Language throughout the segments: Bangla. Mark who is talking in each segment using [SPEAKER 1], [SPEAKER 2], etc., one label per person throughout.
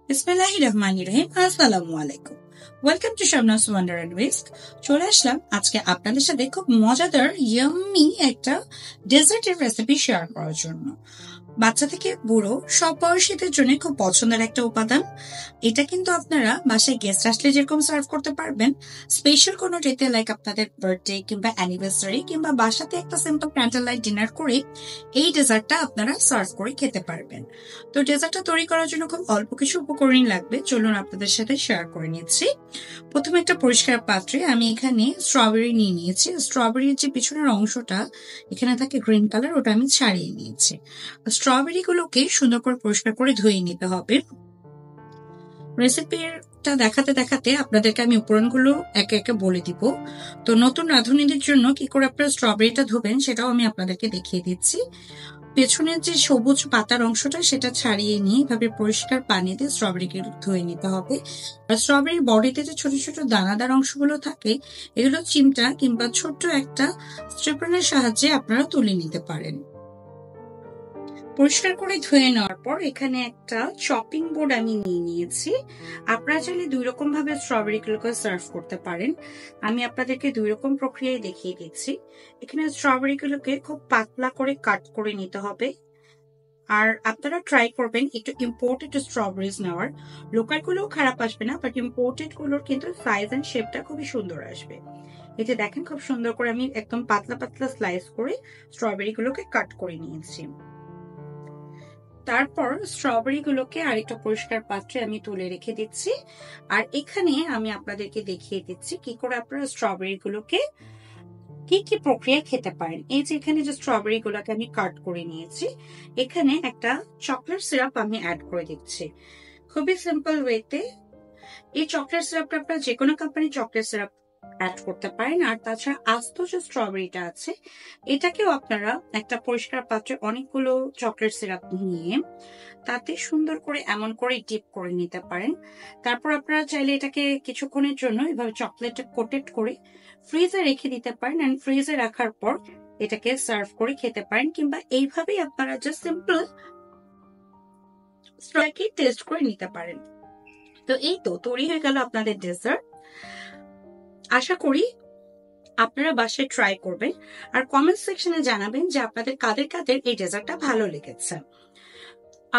[SPEAKER 1] বিসমিল্লাহির রহমানির রহিম। আসসালামু আলাইকুম। Welcome to Shabnaz wonder and whisk. চলে আসলাম আজকে আপনাদের সাথে খুব মজাদার ইয়াম্মি একটা ডেজার্টের রেসিপি শেয়ার করার জন্য। বাচ্চা থেকে বুড়ো সব বয়সীদের জন্য খুব পছন্দের একটা উপাদান। এটা কিন্তু আপনারা বাসায় গেস্ট আসলে যেরকম সার্ভ করতে পারবেন, স্পেশাল কোনো ডেতে লাইক আপনাদের বার্থডে কিংবা অ্যানিভার্সারি কিংবা বাসাতে একটা সিম্পল ক্যান্ডেল লাইট ডিনার করে এই ডেজার্টটা আপনারা সার্ভ করে খেতে পারবেন। তো ডেজার্টটা তৈরি করার জন্য খুব অল্প কিছু উপকরণ লাগবে, চলুন আপনাদের সাথে শেয়ার করে নিচ্ছি। প্রথমে একটা পরিষ্কার পাত্রে আমি এখানে স্ট্রবেরি নিয়ে নিয়েছি। স্ট্রবেরির যে পিছনের অংশটা এখানে থাকে গ্রিন কালার, ওটা আমি ছাড়িয়ে নিয়েছি। স্ট্রবেরি গুলোকে সুন্দর করে পরিষ্কার করে ধুয়ে নিতে হবে। রেসিপিটা দেখাতে দেখাতে আপনাদেরকে আমি উপকরণগুলো একে একে বলে দিব। তো নতুন রাঁধুনিদের জন্য কি করে আপনারা স্ট্রবেরিটা ধোবেন সেটাও আমি আপনাদেরকে দেখিয়ে দিচ্ছি। পেছনের যে সবুজ পাতার অংশটা সেটা ছাড়িয়ে নিয়ে এভাবে পরিষ্কার পানিতে স্ট্রবেরিকে ধুয়ে নিতে হবে। আর স্ট্রবেরির বডিতে যে ছোট ছোট দানাদার অংশগুলো থাকে এগুলো চিমটা কিংবা ছোট্ট একটা স্ট্রেপারের সাহায্যে আপনারা তুলে নিতে পারেন। পরিষ্কার করে ধুয়ে নেওয়ার পর এখানে একটা চপিং বোর্ড আমি নিয়ে নিয়েছি। আপনারা চাইলে দুই রকম ভাবে স্ট্রবেরি গুলোকে সার্ভ করতে পারেন। আমি আপনাদেরকে দুই রকম প্রক্রিয়ায় দেখিয়ে দিচ্ছি। এখানে স্ট্রবেরি গুলোকে খুব পাতলা করে কাট করে নিতে হবে। আর আপনারা ট্রাই করবেন একটু ইম্পোর্টেড স্ট্রবেরিজ নেওয়ার। লোকাল গুলোও খারাপ আসবে না, বাট ইম্পোর্টেড গুলোর কিন্তু সাইজ এন্ড শেপটা খুবই সুন্দর আসবে। এই যে দেখেন, খুব সুন্দর করে আমি একদম পাতলা পাতলা স্লাইস করে স্ট্রবেরি গুলোকে কাট করে নিয়েছি। তারপর স্ট্রবেরি গুলোকে আরেকটা পরিষ্কার পাত্রে আমি তুলে রেখে দিচ্ছি। আর এখানে আমি আপনাদেরকে দেখিয়ে দিচ্ছি কি করে আপনারা স্ট্রবেরি গুলোকে কি কি প্রক্রিয়া খেতে পারেন। এই যে এখানে যে স্ট্রবেরি গুলোকে আমি কাট করে নিয়েছি, এখানে একটা চকলেট সিরাপ আমি অ্যাড করে দিচ্ছি খুবই সিম্পল ওয়েতে। এই চকলেট সিরাপটা আপনারা যে কোনো কোম্পানির চকলেট সিরাপ অ্যাড করতে পারেন। আর তাছাড়া আস্ত যে স্ট্রবেরিটা আছে এটাকেও আপনারা একটা পরিষ্কার পাত্রে অনেকগুলো চকলেট সিরাপ নিয়ে তাতে সুন্দর করে এমন করে ডিপ করে নিতে পারেন। তারপর আপনারা চাইলে এটাকে কিছুক্ষণের জন্য এভাবে চকলেটে কোটেড করে ফ্রিজে রেখে দিতে পারেন। এন্ড ফ্রিজে রাখার পর এটাকে সার্ভ করে খেতে পারেন, কিংবা এইভাবেই আপনারা জাস্ট সিম্পল স্ট্রবেরি টেস্ট করে নিতে পারেন। তো এই তো তৈরি হয়ে গেল আপনাদের ডেজার্ট। আশা করি আপনারা বাসায় ট্রাই করবেন আর কমেন্ট সেকশনে জানাবেন যে আপনাদের কাদের কাদের এই ডেজার্টটা ভালো লেগেছে।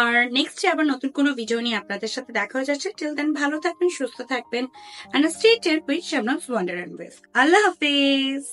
[SPEAKER 1] আর নেক্সট আবার নতুন কোনো ভিডিও নিয়ে আপনাদের সাথে দেখা হয়ে যাচ্ছে। টিল দেন ভালো থাকবেন, সুস্থ থাকবেন, and stay tuned with Shabnam's Wonder and Whisk. আল্লাহ হাফেজ।